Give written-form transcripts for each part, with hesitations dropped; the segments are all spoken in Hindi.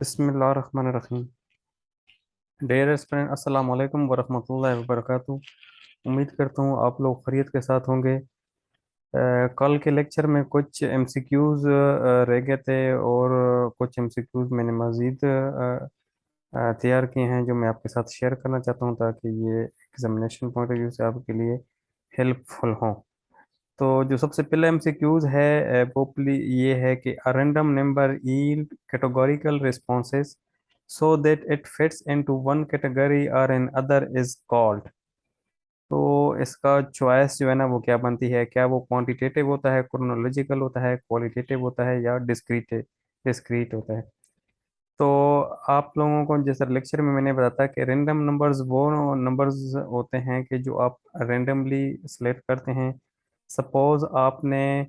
बिस्मिल्लाहिर्रहमानिर्रहीम। डेयर स्टूडेंट, अस्सलाम वालेकुम वरहमतुल्लाहि वबरकातुहू। उम्मीद करता हूँ आप लोग खैरियत के साथ होंगे। कल के लेक्चर में कुछ एमसीक्यूज़ रह गए थे और कुछ एमसीक्यूज़ मैंने मज़ीद तैयार किए हैं जो मैं आपके साथ शेयर करना चाहता हूँ ताकि ये एग्जामिनेशन पॉइंट ऑफ व्यू से आपके लिए हेल्पफुल हों। तो जो सबसे पहला एमसीक्यूज़ है वो ये है कि a random number yield categorical responses so that it fits into one category or another is called। तो इसका चॉइस जो है ना वो क्या बनती है, क्या वो क्वांटिटेटिव होता है, क्रोनोलॉजिकल होता है, क्वालिटेटिव होता है या डिस्क्रीट डिस्क्रीट होता है। तो आप लोगों को जैसे लेक्चर में मैंने बताया था कि रैंडम नंबर्स वो नंबर्स होते हैं कि जो आप रैंडमली सेलेक्ट करते हैं। सपोज आपने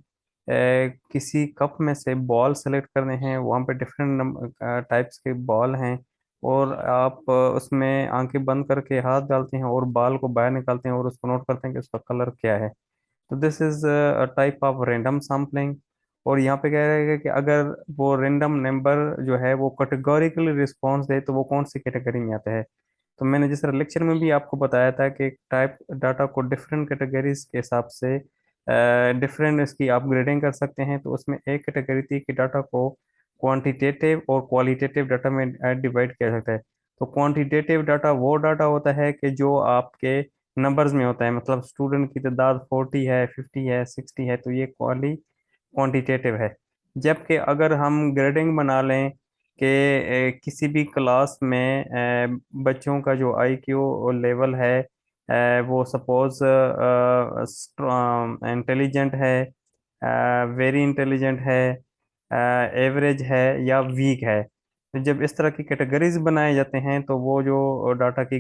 किसी कप में से बॉल सेलेक्ट करने हैं, वहाँ पे डिफरेंट टाइप्स के बॉल हैं और आप उसमें आंखें बंद करके हाथ डालते हैं और बॉल को बाहर निकालते हैं और उसको नोट करते हैं कि उसका कलर क्या है। तो this is a type of random sampling. और यहाँ पे कह रहे हैं कि अगर वो रैंडम नंबर जो है वो कैटेगोरिकली रिस्पॉन्स दे तो वो कौन सी कैटेगरी में आता है। तो मैंने जिस लेक्चर में भी आपको बताया था कि टाइप डाटा को डिफरेंट कैटेगरीज के हिसाब से डिफरेंट इसकी आप ग्रेडिंग कर सकते हैं। तो उसमें एक कैटेगरी थी कि डाटा को क्वांटिटेटिव और क्वालिटेटिव डाटा में डिवाइड किया जाता है। तो क्वांटिटेटिव डाटा वो डाटा होता है कि जो आपके नंबर्स में होता है, मतलब स्टूडेंट की तादाद 40 है, 50 है, 60 है, तो ये क्वांटिटेटिव है। जबकि अगर हम ग्रेडिंग बना लें कि किसी भी क्लास में बच्चों का जो आईक्यू लेवल है वो सपोज इंटेलिजेंट है, वेरी इंटेलिजेंट है, एवरेज है या वीक है। तो जब इस तरह की कैटेगरीज बनाए जाते हैं तो वो जो डाटा की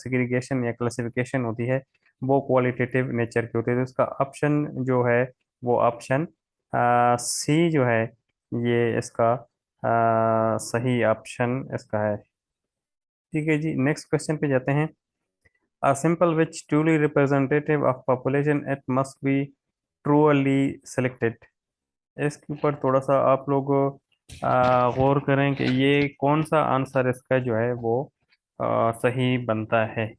सेग्रीगेशन या क्लासिफिकेशन होती है वो क्वालिटेटिव नेचर की होती है। तो इसका ऑप्शन जो है वो ऑप्शन सी जो है ये इसका सही ऑप्शन इसका है। ठीक है जी, नेक्स्ट क्वेश्चन पे जाते हैं। A simple which truly representative of population it must be truly selected। इसके ऊपर थोड़ा सा आप लोग गौर करें कि ये कौन सा आंसर इसका जो है वो सही बनता है।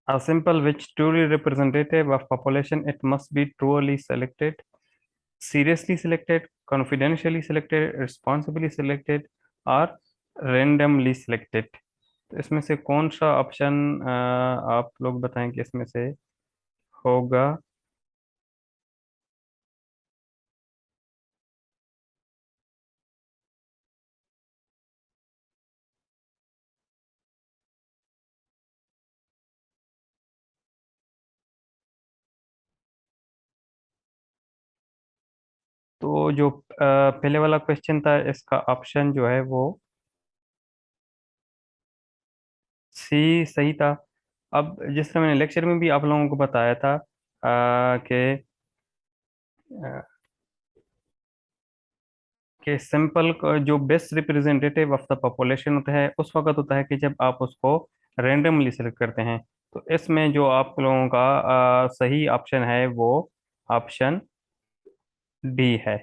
A simple which truly representative of population it must be truly selected, seriously selected, confidentially selected, responsibly selected और randomly selected। तो इसमें से कौन सा ऑप्शन आप लोग बताएं कि इसमें से होगा। तो जो पहले वाला क्वेश्चन था इसका ऑप्शन जो है वो सी सही था। अब जिस तरह मैंने लेक्चर में भी आप लोगों को बताया था कि सिंपल जो best representative of the population होता है उस वक्त होता है कि जब आप उसको रेंडमली सेलेक्ट करते हैं। तो इसमें जो आप लोगों का सही ऑप्शन है वो ऑप्शन डी है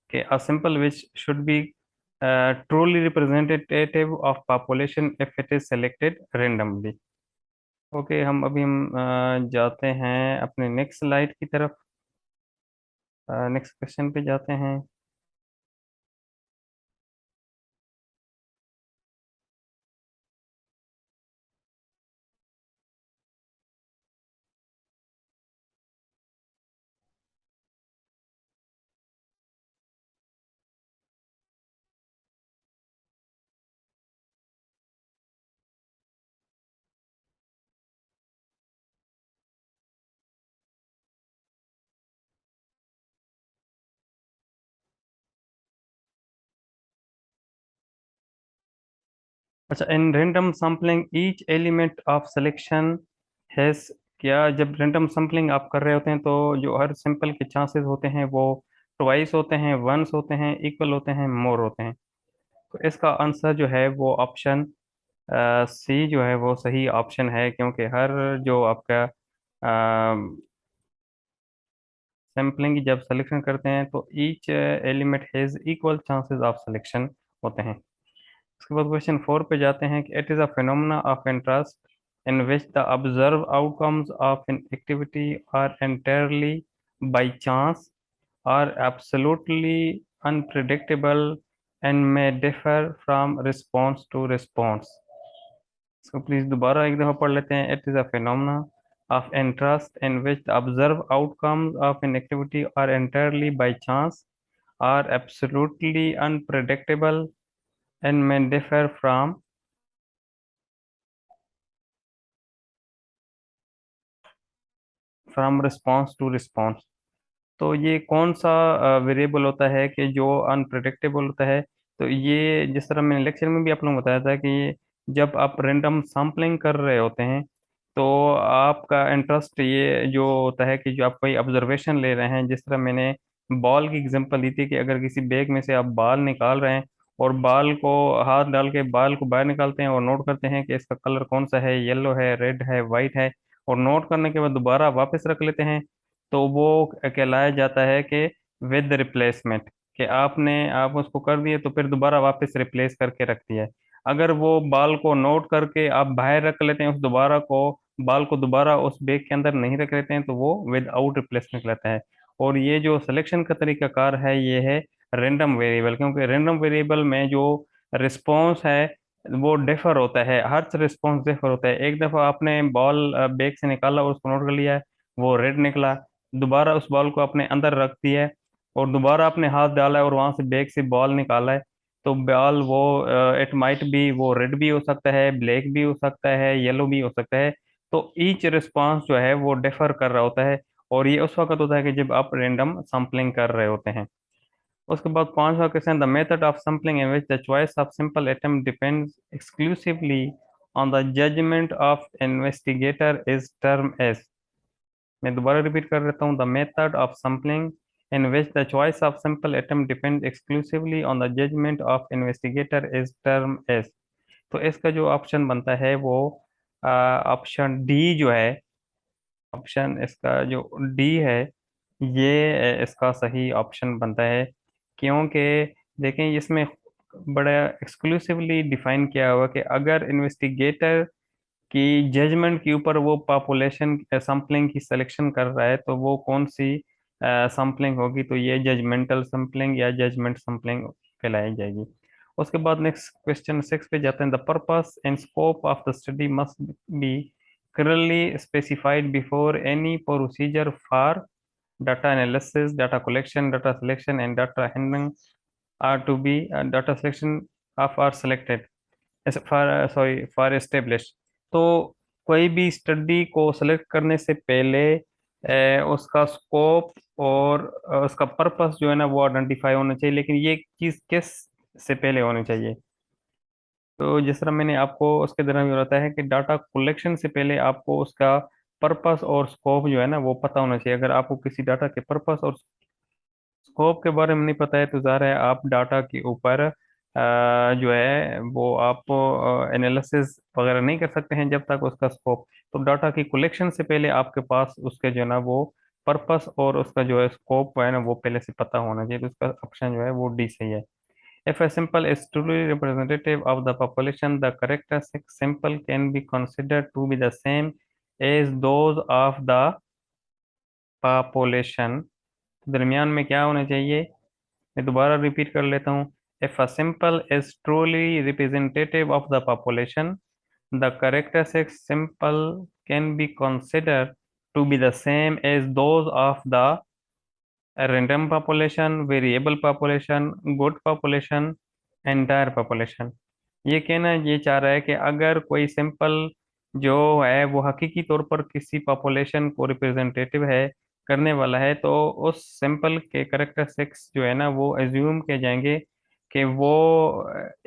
कि a simple which should be truly representative of population if it is selected randomly. Okay, हम जाते हैं अपने नेक्स्ट स्लाइड की तरफ। नेक्स्ट क्वेश्चन पे जाते हैं। अच्छा, in random sampling each element of selection has क्या जब रैंडम सैम्पलिंग आप कर रहे होते हैं तो जो हर सैंपल के चांसेस होते हैं वो ट्वाइस होते हैं, वंस होते हैं, इक्वल होते हैं, मोर होते हैं? तो इसका आंसर जो है वो ऑप्शन सी जो है वो सही ऑप्शन है, क्योंकि हर जो आपका सैम्पलिंग जब सिलेक्शन करते हैं तो each element has equal chances of selection होते हैं। उसके बाद क्वेश्चन 4 पे जाते हैं कि it is a phenomena of interest in which the observe outcomes of an activity are entirely by chance, are absolutely unpredictable and may differ from response to response. इसको प्लीज दोबारा एक दफा पढ़ लेते हैं। It is a phenomena of interest in which the observed outcomes of an activity are entirely by chance, are absolutely unpredictable, and may differ from response to response। तो ये कौन सा वेरिएबल होता है कि जो अनप्रिडिक्टेबल होता है? तो ये जिस तरह मैंने लेक्चर में भी आप लोगों को बताया था कि जब आप रैंडम सैम्पलिंग कर रहे होते हैं तो आपका इंटरेस्ट ये जो होता है कि जो आप कोई ऑब्जर्वेशन ले रहे हैं, जिस तरह मैंने बॉल की एग्जांपल दी थी कि अगर किसी बैग में से आप बाल निकाल रहे हैं और बाल को हाथ डाल के बाल को बाहर निकालते हैं और नोट करते हैं कि इसका कलर कौन सा है, येलो है, रेड है, वाइट है, और नोट करने के बाद दोबारा वापस रख लेते हैं, तो वो कहलाया जाता है कि विद रिप्लेसमेंट, कि आप उसको कर दिए तो फिर दोबारा वापस रिप्लेस करके रख दिया है। अगर वो बाल को नोट करके आप बाहर रख लेते हैं, उस दोबारा को बाल को दोबारा उस बैग के अंदर नहीं रख लेते हैं, तो वो विद आउट रिप्लेसमेंट रहता है। और ये जो सिलेक्शन का तरीकाकार है ये है रेंडम वेरिएबल, क्योंकि रेंडम वेरिएबल में जो रिस्पॉन्स है वो डिफर होता है, हर रिस्पॉन्स डिफर होता है। एक दफ़ा आपने बॉल बैग से निकाला और उसको नोट कर लिया है, वो रेड निकला, दोबारा उस बॉल को अपने अंदर रख दिया है और दोबारा आपने हाथ डाला है और वहां से बैग से बॉल निकाला है, तो बॉल वो इट माइट बी वो रेड भी हो सकता है, ब्लैक भी हो सकता है, येलो भी हो सकता है। तो ईच रिस्पांस जो है वो डिफर कर रहा होता है, और ये उस वक्त होता है कि जब आप रेंडम सैम्पलिंग कर रहे होते हैं। उसके बाद पांचवा question, the method of sampling in which the choice of simple atom depends exclusively on the judgement of investigator is term as. मैं दोबारा रिपीट कर देता हूँ। The method of sampling in which the choice of simple atom depend exclusively on the judgement of investigator is term as. तो इसका जो ऑप्शन बनता है वो ऑप्शन डी जो है, ऑप्शन इसका जो डी है ये इसका सही ऑप्शन बनता है। क्योंकि देखें इसमें बड़ा एक्सक्लूसिवली डिफाइन किया हुआ कि अगर इन्वेस्टिगेटर कि जजमेंट के ऊपर वो पॉपुलेशन सैम्पलिंग की सिलेक्शन कर रहा है तो वो कौन सी सैम्पलिंग होगी, तो ये जजमेंटल सैम्पलिंग या जजमेंट सैम्पलिंग कहलाई जाएगी। उसके बाद नेक्स्ट क्वेश्चन 6 पे जाते हैं। The purpose and scope of the study must be clearly specified before any procedure for data analysis, data collection, data selection, and data handling are to be data selection of are selected as for sorry for established। तो कोई भी स्टडी को सेलेक्ट करने से पहले उसका स्कोप और उसका पर्पस जो है ना वो आइडेंटिफाई होना चाहिए, लेकिन ये चीज़ किस से पहले होनी चाहिए? तो जिस तरह मैंने आपको उसके दौरान भी बताया है कि डाटा कलेक्शन से पहले आपको उसका पर्पस और स्कोप जो है ना वो पता होना चाहिए। अगर आपको किसी डाटा के पर्पस और स्कोप के बारे में नहीं पता है तो ज़ाहिर है आप डाटा के ऊपर जो है वो आप एनालिसिस वगैरह नहीं कर सकते हैं जब तक उसका स्कोप। तो डाटा की कलेक्शन से पहले आपके पास उसके जो है ना वो पर्पस और उसका जो है स्कोप है ना वो पहले से पता होना चाहिए। तो उसका ऑप्शन जो है वो डी सही है। If a sample is truly representative of the population, the characteristic sample can be considered to be the same as those of the population। दरमियान में क्या होना चाहिए? मैं दोबारा रिपीट कर लेता हूँ। If a sample is truly representative of the population, the characteristic sample can be considered to be the same as those of the random population, variable population, good population, entire population। ये कहना ये चाह रहा है कि अगर कोई सिंपल जो है वो हकीकी तौर पर किसी पॉपुलेशन को रिप्रेजेंटेटिव है करने वाला है, तो उस सिंपल के करेक्टरिस्टिक्स जो है ना वो एज्यूम किए जाएंगे कि वो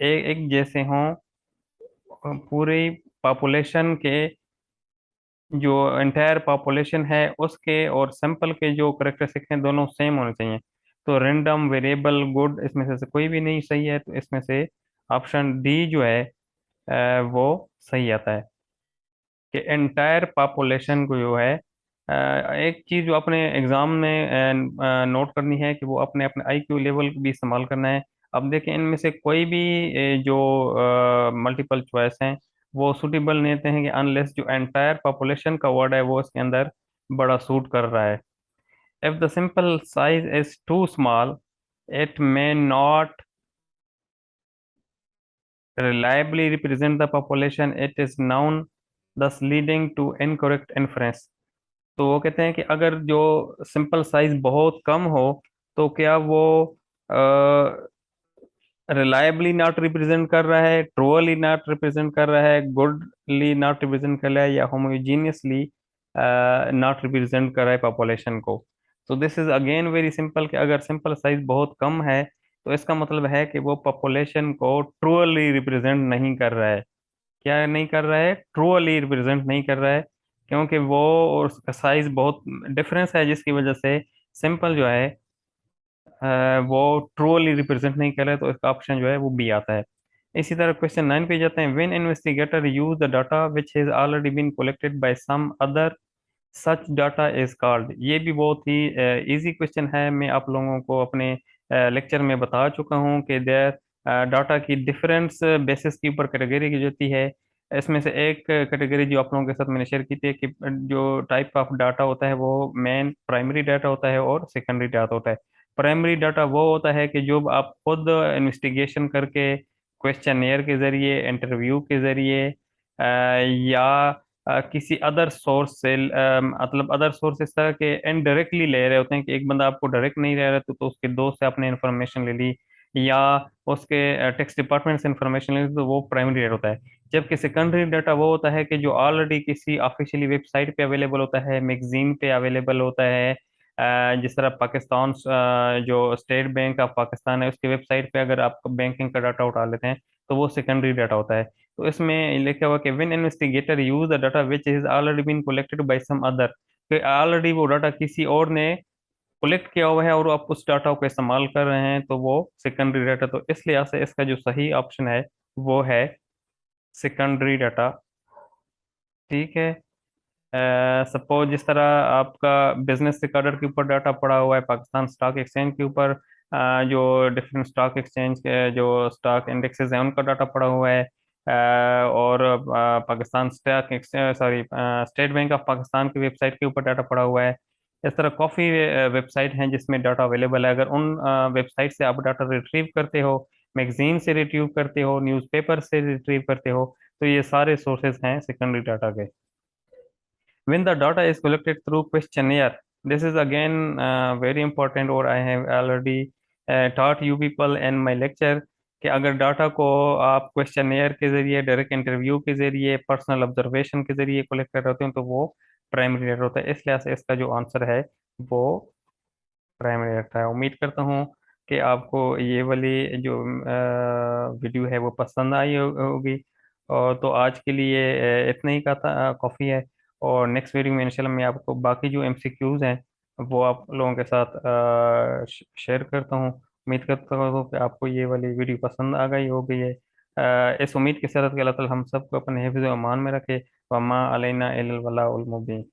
एक जैसे हों पूरी पॉपुलेशन के जो एंटायर पॉपुलेशन है उसके और सैंपल के जो करेक्टरिस्टिक हैं दोनों सेम होने चाहिए। तो रैंडम वेरिएबल गुड इसमें से कोई भी नहीं सही है, तो इसमें से ऑप्शन डी जो है वो सही आता है कि एंटायर पॉपुलेशन को जो है एक चीज जो अपने एग्जाम में नोट करनी है कि वो अपने अपने आईक्यू लेवल को भी इस्तेमाल करना है। अब देखें इनमें से कोई भी जो मल्टीपल चॉइस हैं वो सूटेबल नहीं होते हैं कि अनलेस जो एंटायर पॉपुलेशन का वर्ड है वो इसके अंदर बड़ा सूट कर रहा है। If the simple size is too small it may not reliably represent the population it is known, thus leading to incorrect inference। तो वो कहते हैं कि अगर जो सिंपल साइज बहुत कम हो तो क्या वो रिलायबली नॉट रिप्रेजेंट कर रहा है, ट्रूअली नॉट रिप्रेजेंट कर रहा है, गुडली नॉट रिप्रेजेंट कर रहा है, या होमोजीनियसली नॉट रिप्रेजेंट कर रहा है पॉपुलेशन को। तो this is again very simple कि अगर सिंपल साइज बहुत कम है तो इसका मतलब है कि वो पॉपुलेशन को ट्रूअली रिप्रेजेंट नहीं कर रहा है। क्या नहीं कर रहा है? ट्रूअली रिप्रेजेंट नहीं कर रहा है, क्योंकि वो और उसका साइज बहुत डिफरेंस है जिसकी वजह से सिंपल जो है वो ट्रूअली रिप्रेजेंट नहीं कर रहा है, तो इसका ऑप्शन जो है वो बी आता है। इसी तरह क्वेश्चन 9 पे जाते हैं। When investigator use the data which has already been collected by some other such data is called. ये भी बहुत ही इजी क्वेश्चन है, मैं आप लोगों को अपने लेक्चर में बता चुका हूँ कि देयर डाटा की डिफरेंस बेसिस के ऊपर कैटेगरी की जाती है। इसमें से एक कैटेगरी जो आप लोगों के साथ मैंने शेयर की थी कि जो टाइप ऑफ डाटा होता है वो मेन प्राइमरी डाटा होता है और सेकेंडरी डाटा होता है। प्राइमरी डाटा वो होता है कि जो आप खुद इन्वेस्टिगेशन करके क्वेश्चनियर के जरिए, इंटरव्यू के जरिए या किसी अदर सोर्स से मतलब अदर सोर्स इस तरह के इनडायरेक्टली ले रहे होते हैं कि एक बंदा आपको डायरेक्ट नहीं ले रहा तो उसके दोस्त से आपने इन्फॉर्मेशन ले ली या उसके टेक्स्ट डिपार्टमेंट से इन्फॉर्मेशन ले ली, तो वो प्राइमरी डाटा होता है। जबकि सेकेंडरी डाटा वो होता है कि जो ऑलरेडी किसी ऑफिशियली वेबसाइट पे अवेलेबल होता है, मैगजीन पे अवेलेबल होता है। जिस तरह पाकिस्तान जो स्टेट बैंक ऑफ पाकिस्तान है उसकी वेबसाइट पे अगर आप बैंकिंग का डाटा उठा लेते हैं तो वो सेकेंडरी डाटा होता है। तो इसमें लिखा हुआ कि when investigator use the data which is already been collected by some other, कि ऑलरेडी वो डाटा किसी और ने कलेक्ट किया हुआ है और आप उस डाटा को इस्तेमाल कर रहे हैं, तो वो सेकेंडरी डाटा। तो इस लिहाज से इसका जो सही ऑप्शन है वो है सेकेंडरी डाटा। ठीक है। सपोज जिस तरह आपका बिजनेस रिकॉर्डर के ऊपर डाटा पड़ा हुआ है पाकिस्तान स्टॉक एक्सचेंज के ऊपर, जो डिफरेंट स्टॉक एक्सचेंज के जो स्टॉक इंडेक्सेस हैं उनका डाटा पड़ा हुआ है, और Pakistan stock exchange sorry state bank of Pakistan की वेबसाइट के ऊपर डाटा पड़ा हुआ है। इस तरह काफ़ी वेबसाइट हैं जिसमें डाटा अवेलेबल है। अगर उन वेबसाइट से आप डाटा रिट्रीव करते हो, मैगजीन से रिट्रीव करते हो, न्यूज़पेपर से रिट्रीव करते हो, तो ये सारे सोर्सेज हैं सेकेंडरी डाटा के। When the data is collected through questionnaire, this is again very important, or I have already taught you people in my lecture कि अगर डाटा को आप क्वेश्चनेयर के जरिए, डायरेक्ट इंटरव्यू के जरिए, पर्सनल ऑब्जर्वेशन के जरिए कलेक्ट कर रहे होते हैं तो वो प्राइमरी डाटा होता है। इस लिहाज से इसका जो आंसर है वो प्राइमरी डाटा है। उम्मीद करता हूँ कि आपको ये वाली जो वीडियो है वो पसंद आई होगी। और तो आज के लिए इतना ही का था काफ़ी है। और नेक्स्ट वीडियो में इंशाल्लाह मैं आपको बाकी जो एमसीक्यूज हैं वो आप लोगों के साथ शेयर करता हूँ। उम्मीद करता हूँ कि आपको ये वाली वीडियो पसंद आ गई होगी। है इस उम्मीद के साथ कि अल्लाह ताला हम सबको अपने हिफ्ज़ व अमान में रखे। वमा अलैना इल्लल बलागुल मुबीन।